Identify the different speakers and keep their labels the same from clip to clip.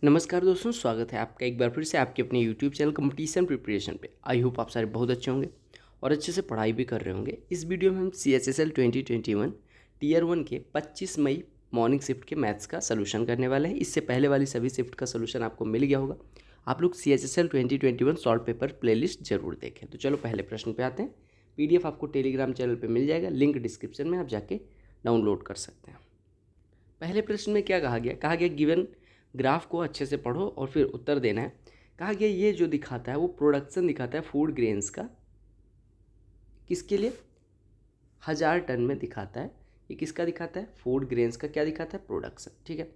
Speaker 1: नमस्कार दोस्तों, स्वागत है आपका एक बार फिर से आपके अपने यूट्यूब चैनल कंपटीशन प्रिपरेशन पे। आई होप आप सारे बहुत अच्छे होंगे और अच्छे से पढ़ाई भी कर रहे होंगे। इस वीडियो में हम CHSL 2021 टीयर 1 के 25 मई मॉर्निंग शिफ्ट के मैथ्स का सोल्यूशन करने वाले हैं। इससे पहले वाली सभी शिफ्ट का सोल्यूशन आपको मिल गया होगा। आप लोग CHSL 2021 सॉल्व पेपर प्लेलिस्ट जरूर देखें। तो चलो पहले प्रश्न पे आते हैं। PDF आपको टेलीग्राम चैनल पर मिल जाएगा, लिंक डिस्क्रिप्शन में आप जाके डाउनलोड कर सकते हैं। पहले प्रश्न में क्या कहा गया गिवन ग्राफ को अच्छे से पढ़ो और फिर उत्तर देना है। कहा गया ये जो दिखाता है वो प्रोडक्शन दिखाता है फूड ग्रेन्स का, किसके लिए? 1000 टन में दिखाता है। ये किसका दिखाता है? फूड ग्रेन्स का क्या दिखाता है? प्रोडक्शन। ठीक है,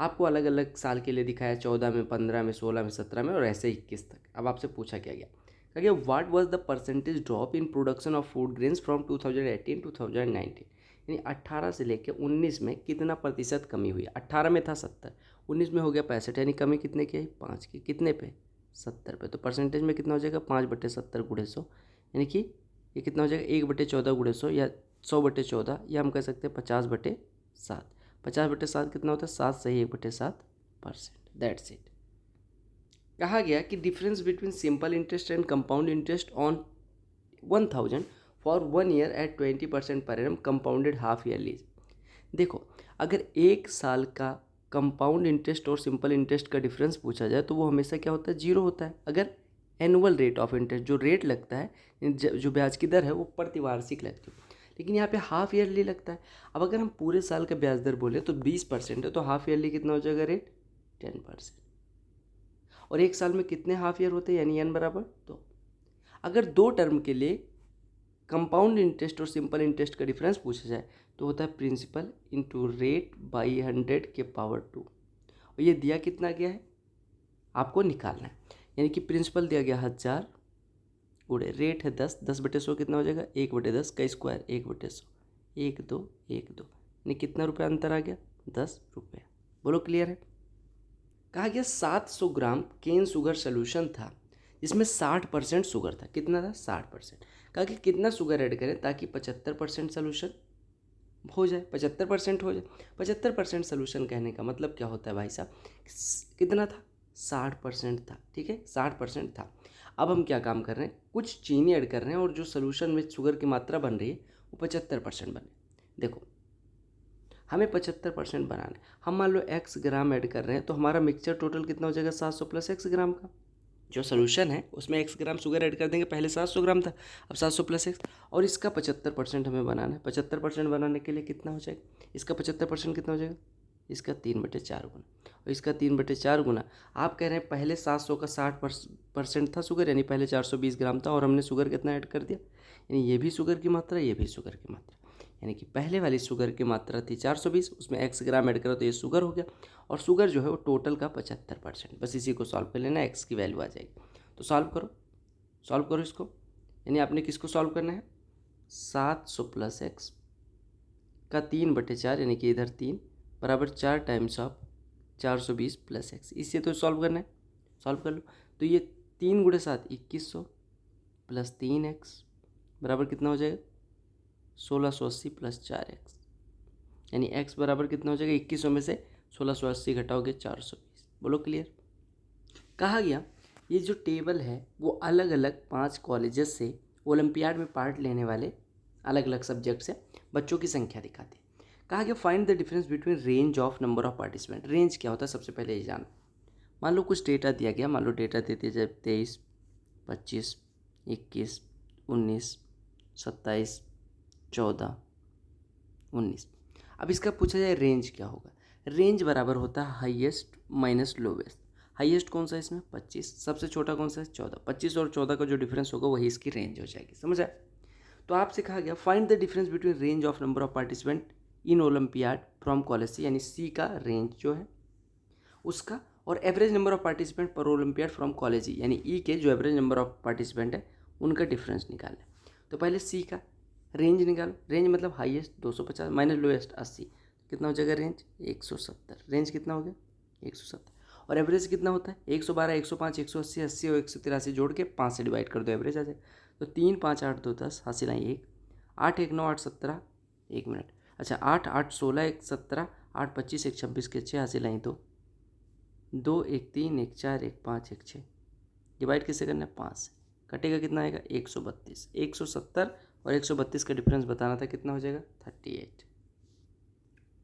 Speaker 1: आपको अलग अलग साल के लिए दिखाया, 14 में, 15 में, 16 में, 17 में और ऐसे 21 तक। अब आपसे पूछा क्या गया? कहा गया what was the percentage drop in production of food grains from 2018 to 2019। यानी 18 से लेकर 19 में कितना प्रतिशत कमी हुई? 18 में था 70, 19 में हो गया 65, यानी कमी कितने की आई? 5 की। कितने पे? 70 पे। तो परसेंटेज में कितना हो जाएगा? 5/70 गुणे 100, यानी कि ये कितना हो जाएगा? 1/14 गुणे 100 या 100/14, या हम कह सकते हैं 50/7। 50/7 कितना होता है? 7 सही 1/7%। That's it. कहा गया कि difference between simple interest and compound interest on 1000 for 1 year at 20% per annum compounded half yearly. देखो, अगर एक साल का कंपाउंड इंटरेस्ट और सिंपल इंटरेस्ट का डिफरेंस पूछा जाए तो वो हमेशा क्या होता है? जीरो होता है। अगर एनुअल रेट ऑफ इंटरेस्ट, जो रेट लगता है, जो ब्याज की दर है, वो प्रतिवार्षिक लगती है, लेकिन यहाँ पे हाफ ईयरली लगता है। अब अगर हम पूरे साल का ब्याज दर बोले तो 20% है, तो हाफ ईयरली कितना हो जाएगा रेट? 10%। और एक साल में कितने हाफ ईयर होते हैं? यानी n बराबर 2। अगर दो टर्म के लिए कंपाउंड इंटरेस्ट और सिंपल इंटरेस्ट का डिफरेंस पूछा जाए तो होता है प्रिंसिपल इंटू रेट बाई 100 के पावर 2। और ये दिया कितना गया है आपको निकालना है। यानी कि प्रिंसिपल दिया गया 1000 गुणे रेट है 10, 10/100 कितना हो जाएगा? 1/10 का स्क्वायर 1/100, 1 2 1 2, यानी कितना रुपया अंतर आ गया? 10 रुपया। बोलो क्लियर है? कहा गया 700 ग्राम केन शुगर सोल्यूशन था जिसमें 60% शुगर था। कितना था? 60%। कहा कि कितना शुगर ऐड करें ताकि 75% सोल्यूशन हो जाए, 75% हो जाए। 75% सोल्यूशन कहने का मतलब क्या होता है भाई साहब? कितना था? 60% था। ठीक है, 60% था। अब हम क्या काम कर रहे हैं? कुछ चीनी ऐड कर रहे हैं और जो सोल्यूशन में शुगर की मात्रा बन रही है वो 75% बने। देखो, हमें 75% बनाना है। हम मान लो x ग्राम ऐड कर रहे हैं तो हमारा मिक्सचर टोटल कितना हो जाएगा? 700 प्लस x ग्राम का। जो सोल्यूशन है उसमें x ग्राम शुगर ऐड कर देंगे, पहले 700 ग्राम था, अब 700 प्लस x। और इसका 75% हमें बनाना है। 75% बनाने के लिए कितना हो जाएगा? इसका 75% कितना हो जाएगा? इसका 3/4 गुना। और इसका 3/4 गुना, आप कह रहे हैं पहले 700 का 60% था शुगर, यानी पहले 420 ग्राम था और हमने शुगर कितना ऐड कर दिया? यानी ये भी शुगर की मात्रा, ये भी शुगर की मात्रा। यानी कि पहले वाली शुगर की मात्रा थी 420, उसमें x ग्राम ऐड करो तो ये शुगर हो गया। और शुगर जो है वो टोटल का 75%। बस इसी को सॉल्व कर लेना, x की वैल्यू आ जाएगी। तो सॉल्व करो इसको। यानी आपने किसको सॉल्व करना है? 700 प्लस x का 3/4, यानी कि इधर 3 बराबर 4 टाइम्स ऑफ 420 प्लस x। इससे तो सॉल्व करना है, सॉल्व कर लो। तो ये 3 गुणे 7 2100 प्लस 3x बराबर कितना हो जाएगा? 1680 प्लस 4x, यानी x बराबर कितना हो जाएगा? 2100 में से 1680 घटाओगे 420। बोलो क्लियर? कहा गया ये जो टेबल है वो अलग अलग 5 कॉलेजेस से ओलंपियाड में पार्ट लेने वाले अलग अलग सब्जेक्ट से बच्चों की संख्या दिखाती है। कहा गया find the difference between range of number of participant. Range क्या होता है सबसे पहले ये जानो। मान लो कुछ डेटा दिया गया, मान लो डेटा दे दिया जाए 23, 25, 21, 19, 27, 14, 19। अब इसका पूछा जाए रेंज क्या होगा? रेंज बराबर होता है हाईएस्ट माइनस लोवेस्ट। हाईएस्ट कौन सा है इसमें? 25। सबसे छोटा कौन सा है? 14। 25 और 14 का जो डिफरेंस होगा वही इसकी रेंज हो जाएगी। समझ आया? तो आपसे कहा गया find the difference between range of number of participant in olympiad from college C, यानी सी का रेंज जो है उसका, और average number of participant per olympiad from college E, यानी ई के जो एवरेज नंबर ऑफ पार्टिसिपेंट है उनका डिफरेंस निकालना है। तो पहले सी का रेंज निकालो। रेंज मतलब हाईएस्ट 250 माइनस लोएस्ट 80, कितना हो जाएगा रेंज? 170। रेंज कितना हो गया? 170। और एवरेज कितना होता है? 112, 105, 180, 80 और 183 जोड़ के 5 से डिवाइड कर दो, एवरेज आ जाएगा। तो 3 5 8 2 10, हासिल आई 1, 8 1 9 8 17, 1 मिनट। अच्छा, 8 8 16 1 17, 8 25 1 26 के 6, हासिल आई 2। 2 1 3 1 4 1 5 1 6, डिवाइड किससे करना है 5 से, कटेगा कितना आएगा 132, 170 और 132 का डिफरेंस बताना था, कितना हो जाएगा 38।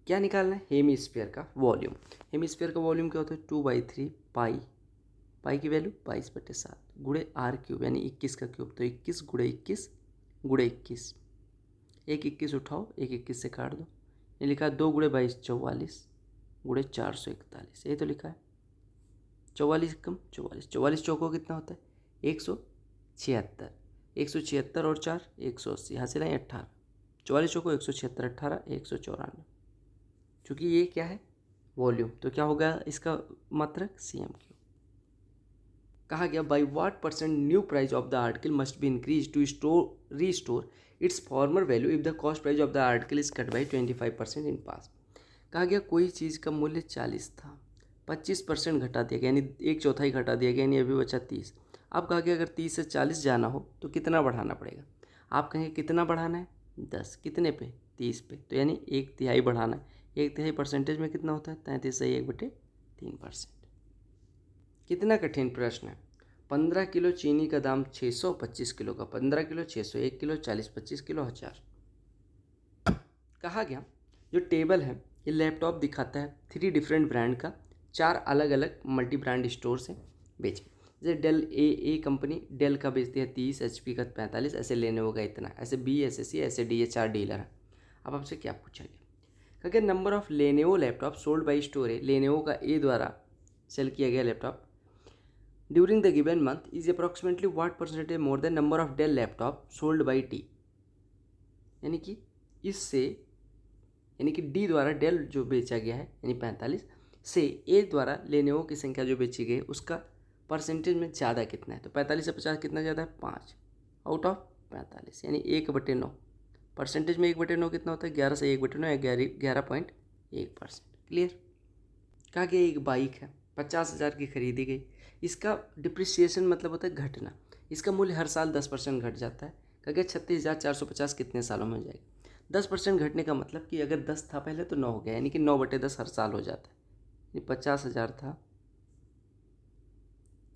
Speaker 1: क्या निकालना है, हेमीस्फीयर का वॉल्यूम। हेमीस्फीयर का वॉल्यूम क्या होता है 2/3 पाई, पाई की वैल्यू 22/7 गुणे आर क्यूब यानी 21 का क्यूब, तो 21 गुणे 21 गुणे 21, एक 21 उठाओ, एक 21 से काट दो, ये लिखा है 2 गुणे 22 44 गुणे 441, ये तो लिखा है 44 कम 44, 44 चौको कितना होता है 176, 176 और 4 180, हासिल है 18, 44 चौको 176 18 194, चूँकि ये क्या है वॉल्यूम, तो क्या होगा इसका मात्रक CM क्यूब। कहा गया by what percent new price of the article must be increase to restore its former value if the cost price of the article is cut by 25% in pass. कहा गया कोई चीज़ का मूल्य 40 था, 25% घटा दिया गया, यानी 1/4 घटा दिया गया, यानी अभी बचा 30। अब कहा गया अगर 30 से 40 जाना हो तो कितना बढ़ाना पड़ेगा, आप कहेंगे कितना बढ़ाना है 10, कितने पे 30 पे, तो यानी 1/3 बढ़ाना है, 1/3 परसेंटेज में कितना होता है 33/1/3%। कितना कठिन प्रश्न है। 15 किलो चीनी का दाम 600, 25 किलो का 15 किलो 600, 1 किलो 40, 25 किलो 1000। कहा गया जो टेबल है ये लैपटॉप दिखाता है 3 डिफरेंट ब्रांड का, 4 अलग अलग मल्टी ब्रांड स्टोर से बेचे। जैसे डेल ए कंपनी डेल का बेचती है 30, HP का 45, ऐसे लेनोवो का इतना, ऐसे B, ऐसे C, ऐसे D, ये 4 डीलर है। अब आपसे क्या पूछा गया, कहा number of Lenovo laptop sold by store है, लेनोवो का A द्वारा सेल किया गया laptop during the given month is approximately what percentage more than number of Dell laptop sold by T, यानी कि इससे यानी कि डी द्वारा डेल जो बेचा गया है यानी 45 से ए द्वारा लेनोवो की संख्या जो बेची गई उसका परसेंटेज में ज़्यादा कितना है, तो 45 से 50 कितना ज़्यादा है 5 आउट ऑफ 45, यानी 1/9, परसेंटेज में 1/9 कितना होता है 11 से 1/9 11.1%। क्लियर। कहा गया एक बाइक है 50,000 की खरीदी गई, इसका डिप्रिसिएशन मतलब होता है घटना, इसका मूल्य हर साल 10% घट जाता है। कहा गया 36,450 कितने सालों में हो जाएगा, 10% घटने का मतलब कि अगर 10 था पहले तो 9 हो गया, यानी कि 9/10 हर साल हो जाता है, यानी 50,000 था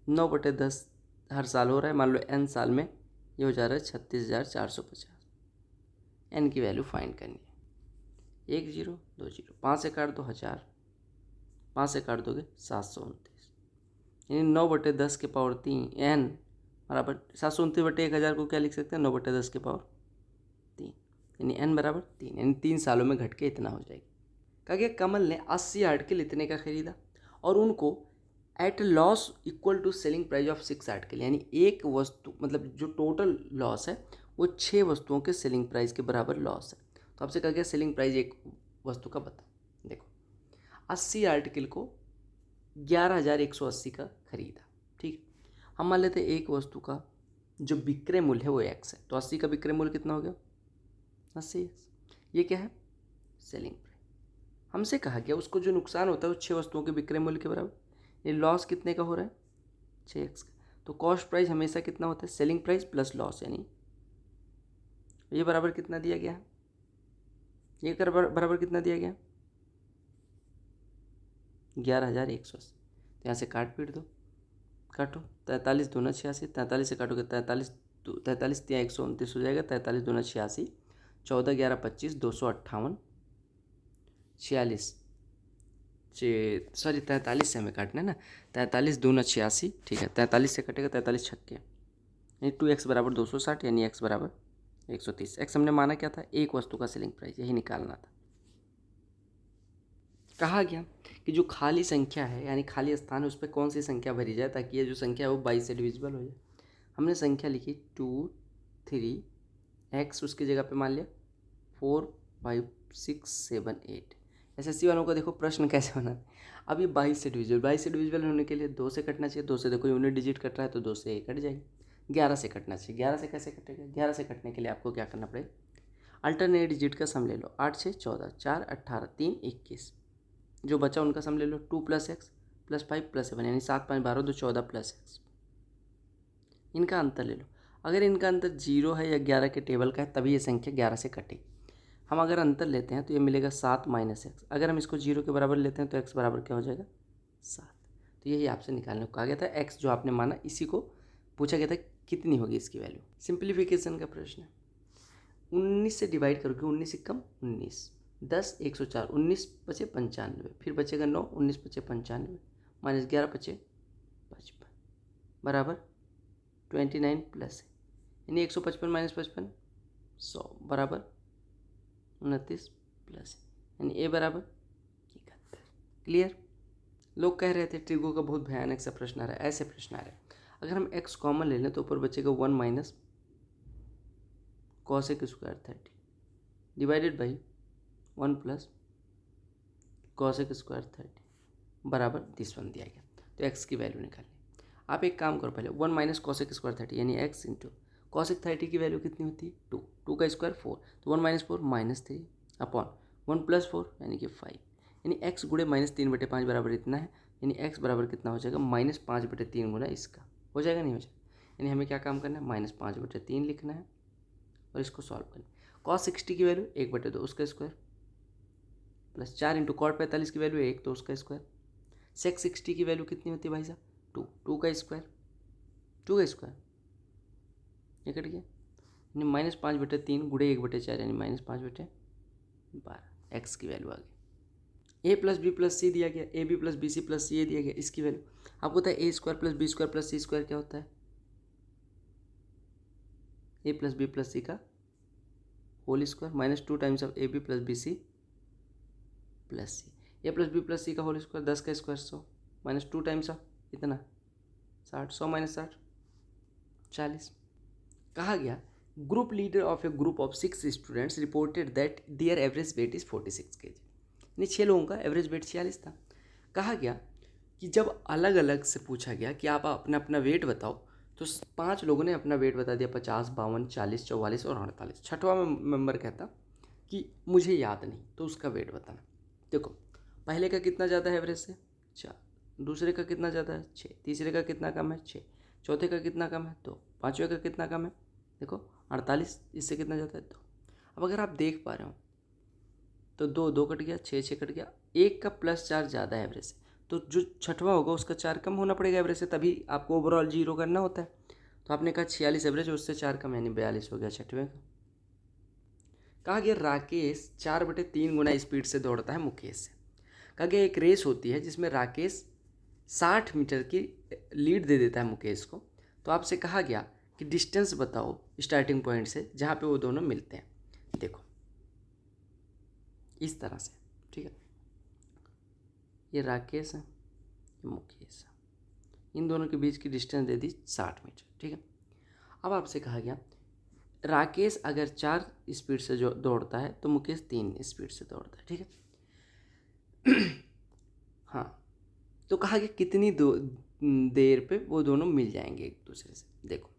Speaker 1: 9/10 हर साल हो रहा है, मान लो n साल में ये हो जा रहा है 36,450। n की वैल्यू फाइंड करनी है, 1 0 2 0, 5 से काट दो 1000, 5 से काट दोगे 729, यानी 9/10 के पावर 3 n बराबर 729/1000 को क्या लिख सकते हैं 9/10 के पावर 3, यानी n बराबर 3, यानी 3 सालों में घट के इतना हो जाएगी। कहा गया कमल ने 80 आर्टिकल इतने का खरीदा और उनको at loss equal to selling price of 6 article, यानी एक वस्तु मतलब जो टोटल लॉस है वो 6 वस्तुओं के सेलिंग प्राइस के बराबर लॉस है। तो आपसे कहा गया सेलिंग प्राइस एक वस्तु का बताओ। देखो 80 आर्टिकल को 11,180 का खरीदा, ठीक। हम मान लेते हैं एक वस्तु का जो विक्रय मूल्य है वो x है, तो 80 का विक्रय मूल्य कितना हो गया 80x, ये क्या है सेलिंग प्राइस। हमसे कहा गया उसको जो नुकसान होता है वो 6 वस्तुओं के विक्रय मूल्य के बराबर, ये लॉस कितने का हो रहा है 6x का, तो कॉस्ट प्राइस हमेशा कितना होता है सेलिंग प्राइस प्लस लॉस, यानी ये बराबर कितना दिया गया है, ये बराबर कितना दिया गया 11,180। तो यहाँ से काट पीट दो, काटो 43 दूना 86, 43 से काटोगे 43 ત્યાં 129 हो जाएगा, 43 दूना 86, 14 11 25 258 46 सॉरी 43 से हमें काटना है ना, 43 दूना 86, ठीक है 43 से कटेगा 43 छक्के, यानी 2x बराबर 260, यानी x बराबर 130। x हमने माना क्या था एक वस्तु का सेलिंग प्राइस, यही निकालना था। कहा गया कि जो खाली संख्या है यानी खाली स्थान है उस पर कौन सी संख्या भरी जाए ताकि ये जो संख्या है वो 22 से डिविजिबल हो जाए। हमने संख्या लिखी 2 3 x, उसकी जगह पे मान लिया 4 5 6 7 8। SSC वालों का देखो प्रश्न कैसे बना, अब ये 22 से डिविजिबल होने के लिए 2 से कटना चाहिए, 2 से देखो यूनिट डिजिट कट रहा है तो 2 से कट जाएगी, 11 से कटना चाहिए, 11 से कैसे कटेगा, 11 से कटने के लिए आपको क्या करना पड़ेगा अल्टरनेट डिजिट का सम ले लो, 8 6 14 4 18 3 21, जो बचा उनका सम ले लो 2 + x + 5 + 7, यानी 7 5 12 2 14 + x, इनका अंतर ले लो। अगर इनका अंतर 0 है या 11 के टेबल का है तभी ये संख्या 11 से कटेगी। हम अगर अंतर लेते हैं तो ये मिलेगा 7 - x, अगर हम इसको 0 के बराबर लेते हैं तो x बराबर क्या हो जाएगा 7, तो यही आपसे निकालने को कहा गया था। एक्स जो आपने माना इसी को पूछा गया था कितनी होगी इसकी वैल्यू। सिंप्लीफिकेशन का प्रश्न है। 19 से डिवाइड करोगे, 19 से कम 19, 10 104, 19 बचे 95, फिर बचेगा 9, 19 बचे 95, माइनस 11 बचे 55 बराबर 29 प्लस है, यानी 155 माइनस 55 100 बराबर 29 प्लस है, यानी ए बराबर 71। क्लियर। लोग कह रहे थे ट्रिगो का बहुत भयानक सा प्रश्न आ रहा है, ऐसे प्रश्न आ रहे हैं। अगर हम एक्स कॉमन ले लें तो ऊपर बचेगा 1 minus cosec square 30 divided by 1 plus cosec square 30 बराबर 31 दिया गया। तो एक्स की वैल्यू निकालनी। आप एक काम करो, पहले 1 माइनस कॉसेक स्क्वायर 30 यानी एक्स इंटू कॉसेक 30 की वैल्यू कितनी होती है 2, 2 का स्क्वायर 4, तो 1 माइनस 4 माइनस 3 अपॉन 1 प्लस 4 यानी कि 5, यानी एक्स गुणे -3/5 बराबर इतना है, यानी एक्स बराबर कितना हो जाएगा -5/3 गुना इसका। हो जाएगा नहीं हो जाएगा, यानी हमें क्या काम करना है -5/3 लिखना है और इसको सॉल्व करना है। कॉस 60 की वैल्यू 1/2 उसका स्क्वायर प्लस 4 इंटू कॉट 45 की वैल्यू 1 तो उसका स्क्वायर। सेक 60 की वैल्यू कितनी होती है भाई साहब 2, 2 का स्क्वायर, 2 का स्क्वायर ये कट गया, यानी -5/3 गुणे 1/4 यानी -5/12 एक्स की वैल्यू आ गई। A plus B plus C दिया गया, A B plus B C plus C A दिया गया, इसकी वैल्यू आपको पता है A square plus B square plus C square क्या होता है, A plus B plus C का whole square -2 times of A B plus B C plus C, A plus B plus C का होल स्क्वायर 10 का square 100 -2 times of इतना 60, 100 minus 60 40। कहा गया group leader of A group of 6 students reported that there average weight is 46 kg, यानी 6 लोगों का average weight 46 था। कहा गया कि जब अलग अलग से पूछा गया कि आप अपना अपना वेट बताओ, तो 5 लोगों ने अपना वेट बता दिया 50, 52, 40, 44 और 48। छठवां मेंबर कहता कि मुझे याद नहीं तो उसका वेट बताना। देखो पहले का कितना ज़्यादा है एवरेज से 4, दूसरे का कितना ज़्यादा है 6, तीसरे का कितना कम है 6, चौथे का कितना कम है 2, पाँचवें का कितना कम है देखो 48, इससे कितना ज़्यादा है 2। अब अगर आप देख पा रहे हो तो 2 2 कट गया, 6 6 कट गया, 1 का +4 ज़्यादा है एवरेज से, तो जो छठवां होगा उसका 4 कम होना पड़ेगा एवरेज से, तभी आपको ओवरऑल 0 करना होता है। तो आपने कहा 46 एवरेज, उससे 4 कम यानी 42 हो गया छठवें का। कहा गया राकेश 4/3 गुना स्पीड से दौड़ता है मुकेश से। कहा गया एक रेस होती है जिसमें राकेश 60 मीटर की लीड दे देता है मुकेश को, तो आपसे कहा गया कि डिस्टेंस बताओ स्टार्टिंग पॉइंट से जहाँ पे वो दोनों मिलते हैं। देखो इस तरह से, ठीक है, ये राकेश है ये मुकेश है, इन दोनों के बीच की डिस्टेंस दे दी 60 मीटर, ठीक है। अब आपसे कहा गया राकेश अगर 4 स्पीड से जो दौड़ता है तो मुकेश 3 स्पीड से दौड़ता है, ठीक है। हाँ, तो कहा गया कितनी देर पे वो दोनों मिल जाएंगे एक दूसरे से। देखो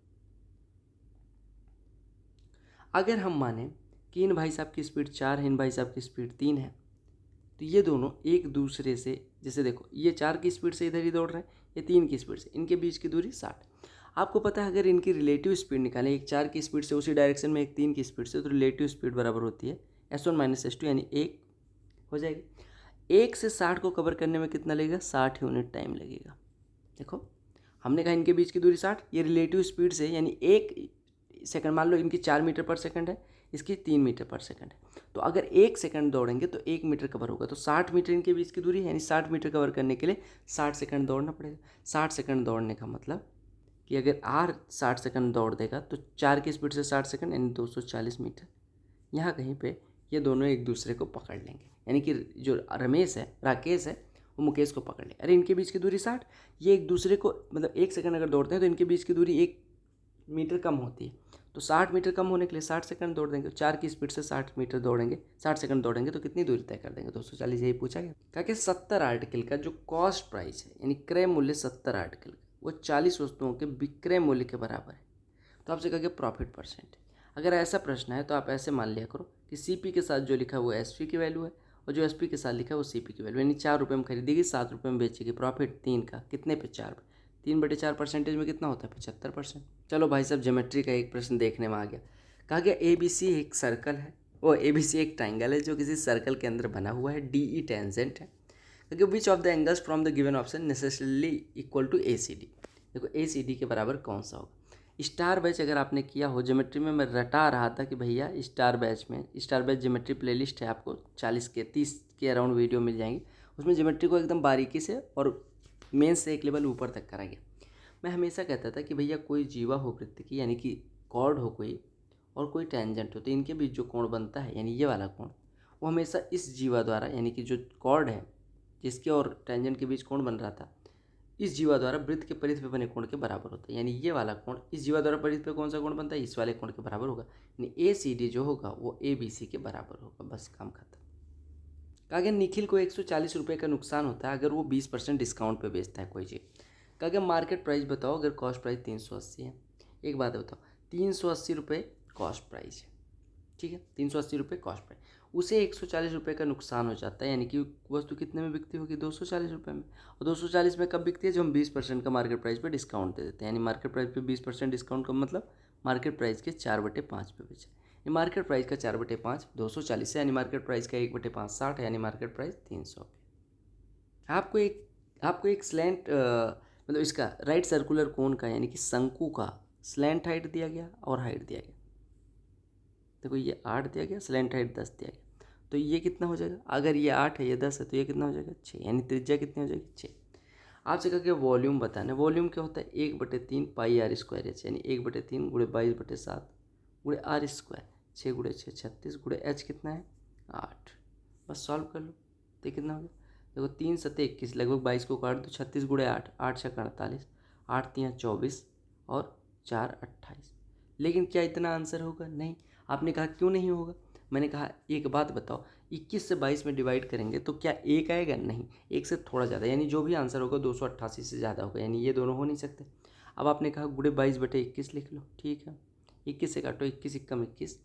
Speaker 1: अगर हम माने कि इन भाई साहब की स्पीड 4 है, इन भाई साहब की स्पीड 3 है, तो ये दोनों एक दूसरे से, जैसे देखो ये 4 की स्पीड से इधर ही दौड़ रहे हैं, ये 3 की स्पीड से, इनके बीच की दूरी 60। आपको पता है अगर इनकी रिलेटिव स्पीड निकालें, एक 4 की स्पीड से उसी डायरेक्शन में एक 3 की स्पीड से, तो रिलेटिव स्पीड बराबर होती है S1 - S2 यानी 1 हो जाएगी। 1 से 60 को कवर करने में कितना लगेगा 60 यूनिट टाइम लगेगा। देखो हमने कहा इनके बीच की दूरी 60, ये रिलेटिव स्पीड से यानी 1 सेकंड, मान लो इनकी 4 मीटर पर सेकंड है, इसकी 3 मीटर पर सेकंड है, तो अगर 1 सेकंड दौड़ेंगे तो 1 मीटर कवर होगा, तो 60 मीटर इनके बीच की दूरी है, यानी 60 मीटर कवर करने के लिए 60 सेकंड दौड़ना पड़ेगा। 60 सेकंड दौड़ने का मतलब कि अगर आर 60 सेकंड दौड़ देगा तो 4 की स्पीड से 60 सेकंड यानी 240 मीटर। यहाँ कहीं पे ये दोनों एक दूसरे को पकड़ लेंगे, यानी कि जो रमेश है राकेश है वो मुकेश को पकड़ ले। अरे इनके बीच की दूरी 60, ये एक दूसरे को मतलब 1 सेकंड अगर दौड़ते हैं तो इनके बीच की दूरी 1 मीटर कम होती है, तो 60 मीटर कम होने के लिए 60 सेकंड दौड़ देंगे, 4 की स्पीड से 60 मीटर दौड़ेंगे, 60 सेकंड दौड़ेंगे तो कितनी दूरी तय कर देंगे 240, यही पूछा गया। कहा कि 70 आर्टिकल का जो कॉस्ट प्राइस है यानी क्रय मूल्य 70 आर्टिकल का वो 40 वस्तुओं के विक्रय मूल्य के बराबर है, तो आपसे कहा गया प्रॉफिट परसेंट। अगर ऐसा प्रश्न है तो आप ऐसे मान लिया करो कि CP के साथ जो लिखा है वो SP की वैल्यू है और जो SP के साथ लिखा है वो CP की वैल्यू, यानी 4 रुपये में खरीदेगी 7 रुपये में बेचेगी, प्रॉफिट 3 का कितने पे 4 पे, 3/4 परसेंटेज में कितना होता है 75%। चलो भाई साहब ज्योमेट्री का एक प्रश्न देखने में आ गया। कहा गया ABC एक सर्कल है, वो ABC एक ट्राइंगल है जो किसी सर्कल के अंदर बना हुआ है, DE टेंजेंट है। क्योंकि which of the angles from the given option necessarily equal to A C D. देखो ए सी डी के बराबर कौन सा होगा। स्टार बैच अगर आपने किया हो ज्योमेट्री में, मैं रटा रहा था कि भैया स्टार बैच में, स्टार बैच ज्योमेट्री प्लेलिस्ट है, आपको 40 के 30 के अराउंड वीडियो मिल जाएंगी। उसमें ज्योमेट्री को एकदम बारीकी से और मेन से एक लेवल ऊपर तक करा गया। मैं हमेशा कहता था कि भैया कोई जीवा हो वृत्त की, यानी कि कॉर्ड हो कोई और कोई टेंजेंट हो, तो इनके बीच जो कोण बनता है यानी ये वाला कोण, वो हमेशा इस जीवा द्वारा, यानी कि जो कॉर्ड है जिसके और टेंजेंट के बीच कोण बन रहा था, इस जीवा द्वारा वृत्त के परिध पे बने कोण के बराबर होता है। यानी ये वाला कोण इस जीवा द्वारा परिध पे कौन सा कोण बनता है, इस वाले कोण के बराबर होगा। यानी ए सी डी जो होगा वो ए बी सी के बराबर होगा। बस काम खत्म। कहा गया निखिल को 140 रुपये का नुकसान होता है अगर वो 20% डिस्काउंट पे बेचता है कोई चीज़। कहा गया मार्केट प्राइस बताओ अगर कॉस्ट प्राइस 380 है। एक बात बताओ, 380 रुपये कॉस्ट प्राइस है, ठीक है, 380 रुपये कॉस्ट प्राइस, उसे 140 रुपये का नुकसान हो जाता है। यानी कि वस्तु कितने में बिकती होगी, 240 रुपये में। और 240 में कब बिकती है, जब हम 20% का मार्केट प्राइस पे डिस्काउंट दे देते हैं। यानी मार्केट प्राइस पे 20% डिस्काउंट का मतलब मार्केट प्राइस के 4/5 पे बेचे। मार्केट प्राइस का 4/5 240 है, यानी मार्केट प्राइस का 1/5 60 है, यानी मार्केट प्राइस 300। आपको एक स्लैंट मतलब इसका राइट सर्कुलर कोन का, यानी कि शंकु का स्लैंट हाइट दिया गया और हाइट दिया गया। देखो ये 8 दिया गया, स्लैंट हाइट 10 दिया गया, तो ये कितना हो जाएगा, अगर ये 8 है ये 10 है तो ये कितना हो जाएगा 6, यानी त्रिज्या कितनी हो जाएगी 6। आपसे कहा कि वॉल्यूम बताना है। वॉल्यूम क्या होता है, 1/3 पाई आर स्क्वायर एच, यानी 1/3 × 22/7 × आर स्क्वायर, 6 × 6 36 × एच कितना है 8। बस सॉल्व कर लो तो कितना हो गया। देखो 3 × 7 = 21, लगभग 22 को काट दो, 36 × 8 8 × 6 = 48, 8 × 3 = 24 और 4 = 28। लेकिन क्या इतना आंसर होगा, नहीं। आपने कहा क्यों नहीं होगा, मैंने कहा एक बात बताओ, 21 से 22 में डिवाइड करेंगे तो क्या 1 आएगा, नहीं, 1 से थोड़ा ज़्यादा, यानी जो भी आंसर होगा 288 से ज़्यादा होगा, यानी ये दोनों हो नहीं सकते। अब आपने कहा × 22/21 लिख लो, ठीक है, 21 से काटो, 21 × 21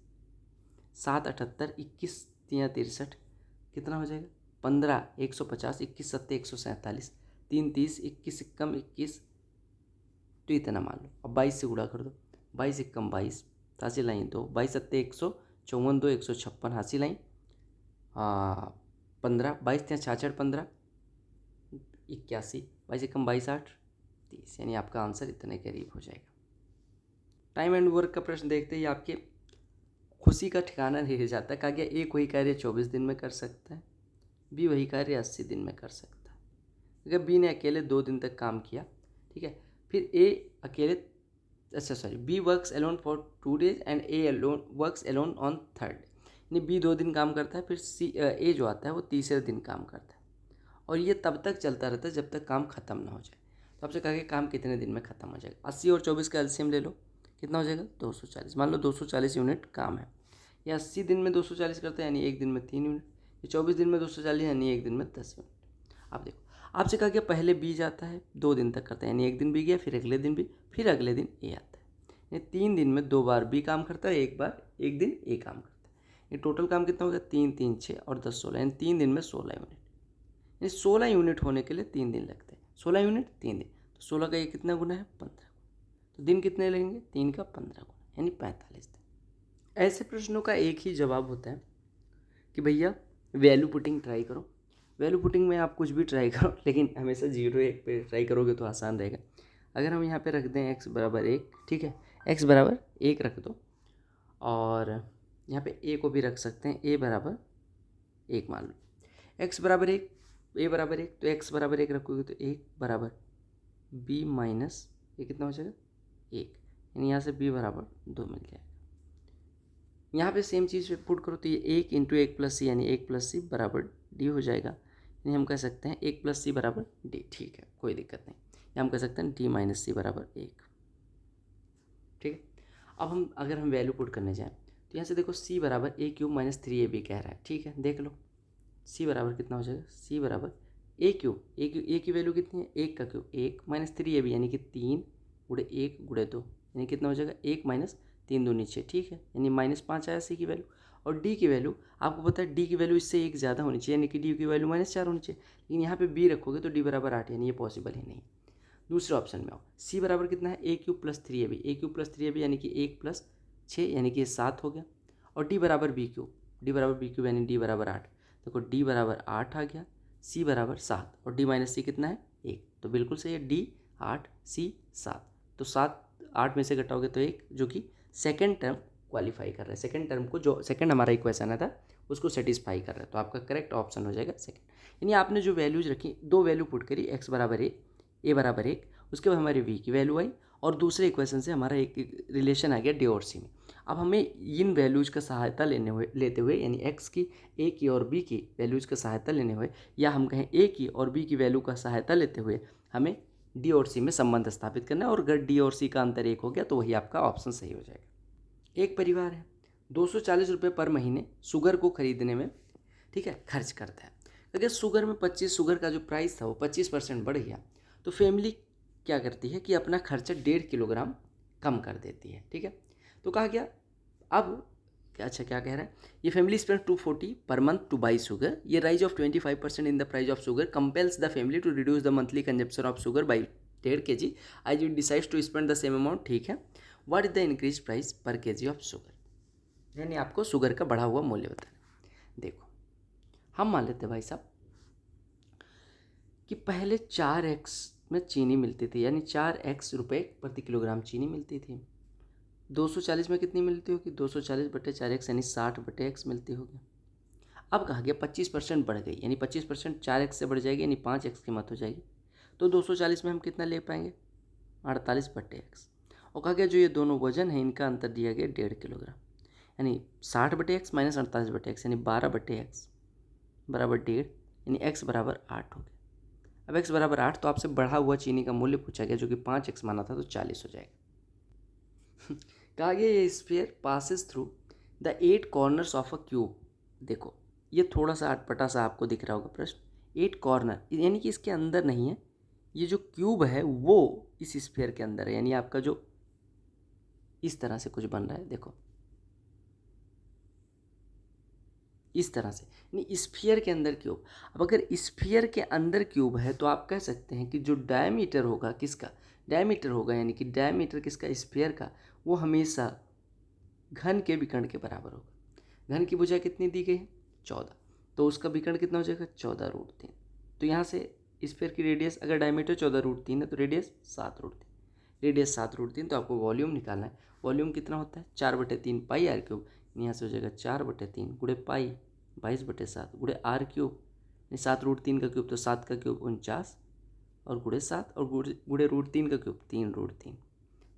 Speaker 1: 7 × 78, 21 × 3 = 63, कितना हो जाएगा 15 150, 21 × 7 = 147, 3 × 30, 21 × 1 = 21, तो इतना मान लो। अब 22 से गुणा कर दो, 22 × 1 = 22, हासिल लाइन 2, 22 × 7 = 154, 2 156, हासिल लाइन 15, 22 × 3 = 66, 15 81, 22 × 1 = 22 8 30, यानी आपका आंसर इतने करीब हो जाएगा। टाइम एंड वर्क का प्रश्न देखते ही आपके खुशी का ठिकाना नहीं रह जाता। कहा गया एक वही कार्य 24 दिन में कर सकता है, बी वही कार्य 80 दिन में कर सकता है। अगर बी ने अकेले 2 दिन तक काम किया, ठीक है, फिर ए अकेले B works alone for 2 days and A alone works alone on 3rd day, यानी बी 2 दिन काम करता है, फिर ए जो आता है वो तीसरे दिन काम करता है, और ये तब तक चलता रहता है जब तक काम खत्म ना हो जाए। तो आपसे कहा कि काम कितने दिन में खत्म हो जाएगा। 80 और 24 का एलसीएम ले लो, कितना हो जाएगा 240। मान लो 240 यूनिट काम है, ये 80 दिन में 240 करते हैं, यानी एक दिन में 3 यूनिट, ये 24 दिन में 240, यानी एक दिन में 10 यूनिट। आप देखो, आपसे कहा कि पहले बी जाता है 2 दिन तक करता है, यानी एक दिन बी गया, फिर अगले दिन बी, फिर अगले दिन ए आता है, यानी 3 दिन में 2 बार बी काम करता है, एक दिन ए काम करता है। ये टोटल काम कितना हो गया 3 3 6 और 10 16, यानी 3 दिन में 16 यूनिट, यानी 16 यूनिट होने के लिए 3 दिन लगते हैं। 16 यूनिट 3 दिन, तो 16 का ये कितना गुना है 15 गुना, तो दिन कितने लगेंगे 3 का 15 गुना, यानी 45 दिन। ऐसे प्रश्नों का एक ही जवाब होता है कि भैया वैल्यू पुटिंग ट्राई करो। वैल्यू पुटिंग में आप कुछ भी ट्राई करो, लेकिन हमेशा 0 1 पे ट्राई करोगे तो आसान रहेगा। अगर हम यहाँ पे रख दें x = 1, ठीक है, x = 1 रख दो, और यहाँ पे a को भी रख सकते हैं, a = 1 मान लो, x = 1, a = 1, तो x = 1 रखोगे तो 1 = b माइनस ये कितना हो जाएगा 1, यानी यहाँ से b = 2 मिल जाएगा। यहाँ पे सेम चीज़ पुट करो तो ये 1 × 1 + c, यानी 1 + c = d हो जाएगा, यानी हम कह सकते हैं 1 + c = d, ठीक है, कोई दिक्कत नहीं, या हम कह सकते हैं d - c = 1, ठीक है। अब अगर हम वैल्यू पुट करने जाएँ तो यहाँ से देखो c = a³ - 3ab कह रहा है, ठीक है, देख लो c बराबर कितना हो जाएगा, c = a³ a की वैल्यू कितनी है 1 का क्यूब 1 - 3ab, यानी कि 3 × 1 × 2, यानी कितना हो जाएगा 1 - 3 2 6, ठीक है, यानी -5 आया सी की वैल्यू। और डी की वैल्यू आपको पता है, डी की वैल्यू इससे 1 ज़्यादा होनी चाहिए, यानी कि डी की वैल्यू -4 होनी चाहिए, लेकिन यहाँ पे बी रखोगे तो डी = 8, यानी ये पॉसिबल ही नहीं। दूसरे ऑप्शन में आओ, सी बराबर कितना है a³ + 3ab, a³ + 3ab यानी कि 1 + 6, यानी कि ये 7 हो गया, और d = b³, d = b³ यानी d = 8, देखो d = 8 आ गया, सी बराबर 7 और डी माइनस सी कितना है 1, तो बिल्कुल सही है, डी 8 सी 7। तो 7 8 में से घटाओगे तो 1, जो कि सेकेंड टर्म क्वालिफाई कर रहा है, सेकेंड टर्म को जो सेकेंड हमारा इक्वेशन था उसको सेटिस्फाई कर रहा है। तो आपका करेक्ट ऑप्शन हो जाएगा सेकेंड। यानी आपने जो वैल्यूज रखी, दो वैल्यू पुट करी, एक्स बराबर ए बराबर 1, उसके बाद हमारी वी की वैल्यू आई और दूसरे इक्वेशन से हमारा एक रिलेशन आ गया डी और सी में। अब हमें इन वैल्यूज़ का सहायता लेते हुए यानी एक्स की, ए की और बी की वैल्यूज़ का सहायता लेने हुए, या हम कहें ए की और बी की वैल्यू का सहायता लेते हुए हमें डी और सी में संबंध स्थापित करना है। और अगर डी और सी का अंतर 1 हो गया तो वही आपका ऑप्शन सही हो जाएगा। एक परिवार है, 240 रुपये पर महीने शुगर को खरीदने में, ठीक है, खर्च करता है। अगर शुगर में 25 शुगर का जो प्राइस था वो 25% बढ़ गया, तो फैमिली क्या करती है कि अपना खर्चा 1.5 किलोग्राम कम कर देती है, ठीक है। तो कहा गया अब अच्छा क्या कह रहा है, ये family spend 240 per month to buy sugar, ये rise of 25% in the price of sugar compels the family to reduce the monthly consumption of sugar by 1.5 kg as it decides to spend the same amount, ठीक है। What is the increase price per KG of sugar, यानी आपको sugar का बढ़ा हुआ मूल्य बताना। देखो हम मान लेते भाई साहब कि पहले 4x में चीनी मिलती थी, यानी 4x रुपये प्रति किलोग्राम चीनी मिलती थी। 240 में कितनी मिलती होगी, 240/4x यानी 60/x मिलती होगी। अब कहा गया 25% बढ़ गई, यानी 25% 4x से बढ़ जाएगी, यानी 5x कीमत हो जाएगी। तो 240 में हम कितना ले पाएंगे, 48/x। और कहा गया जो ये दोनों वजन है इनका अंतर दिया गया 1.5 किलोग्राम, यानी 60/x माइनस 48/x यानी 12/x बराबर 1.5, यानी x बराबर 8 हो गया। अब x बराबर 8, तो आपसे बढ़ा हुआ चीनी का मूल्य पूछा गया जो कि 5x माना था, तो 40 हो जाएगा। कहा गया ये sphere passes through the 8 corners of a cube. देखो ये थोड़ा सा अटपटा सा आपको दिख रहा होगा प्रश्न, 8 कॉर्नर यानी कि इसके अंदर नहीं है, ये जो क्यूब है वो इस स्फीयर के अंदर है, यानी आपका जो इस तरह से कुछ बन रहा है, देखो इस तरह से, यानी स्फीयर के अंदर क्यूब। अब अगर स्फीयर के अंदर क्यूब है तो आप कह सकते हैं कि जो डायमीटर होगा, किसका डायमीटर होगा, यानी कि डायमीटर किसका, स्फीयर का, वो हमेशा घन के विकर्ण के बराबर होगा। घन की भुजा कितनी दी गई है 14, तो उसका विकर्ण कितना हो जाएगा 14√3। तो यहाँ से स्फीयर की रेडियस अगर डायमीटर 14√3 है तो रेडियस 7√3, रेडियस 7√3। तो आपको वॉल्यूम निकालना है, वॉल्यूम कितना होता है 4/3 पाई आर क्यूब, यहाँ से हो जाएगा 4/3 गुणे पाई 22/7 गुणे आर क्यूब, 7√3 का क्यूब तो 7 का क्यूब 49 और गुणे 7 और गुणे √3 का क्यूब 3√3,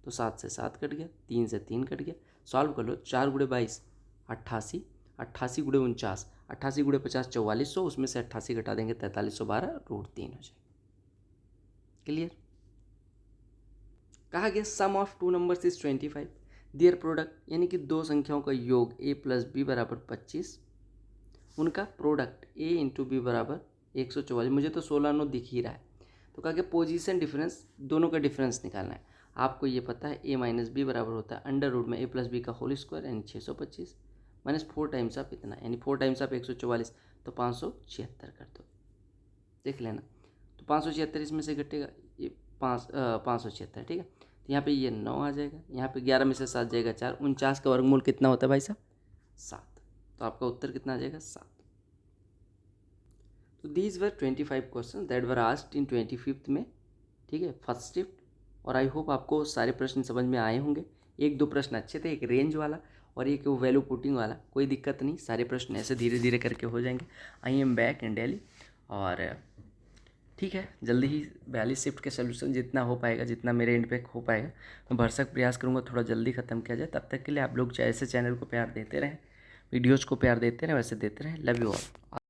Speaker 1: तो 7 से 7 कट गया, 3 से 3 कट गया। सॉल्व कर लो, 4 गुणे 22 88, 88 गुणे 49, 88 गुणे 50 4400, उसमें से 88 घटा देंगे 4312√3 हो जाएगा। क्लियर। कहा गया sum of 2 numbers is 25, their product यानी कि दो संख्याओं का योग a + b बराबर 25, उनका प्रोडक्ट a × b बराबर 144। मुझे तो 16 दिख ही रहा है। तो कहा गया पोजीशन डिफरेंस, दोनों का डिफरेंस निकालना है। आपको ये पता है a - b बराबर होता है अंडर रूट में a + b का होल स्क्वायर यानी 625 माइनस 4 टाइम्स ऑफ इतना, यानी 4 टाइम्स ऑफ 144 तो 576 कर दो, देख लेना। तो 576 इसमें से घटेगा, ये 576, ठीक है। तो यहाँ पे ये 9 आ जाएगा, यहाँ पे 11 में से 7 जाएगा 4, 49 का वर्गमूल कितना होता है भाई साहब 7। तो आपका उत्तर कितना आ जाएगा 7। तो these were 25 question that were asked in 25th में, ठीक है, फर्स्ट शिफ्ट। और आई होप आपको सारे प्रश्न समझ में आए होंगे। एक दो प्रश्न अच्छे थे, एक रेंज वाला और एक वैल्यू पुटिंग वाला, कोई दिक्कत नहीं, सारे प्रश्न ऐसे धीरे धीरे करके हो जाएंगे। I am back in daily, और ठीक है जल्दी ही 42 शिफ्ट के सोल्यूशन जितना हो पाएगा, जितना मेरे एंड पे हो पाएगा, मैं भरसक प्रयास करूँगा थोड़ा जल्दी ख़त्म किया जाए। तब तक के लिए आप लोग ऐसे चैनल को प्यार देते रहें, वीडियोज़ को प्यार देते रहें, वैसे देते रहें। Love you all.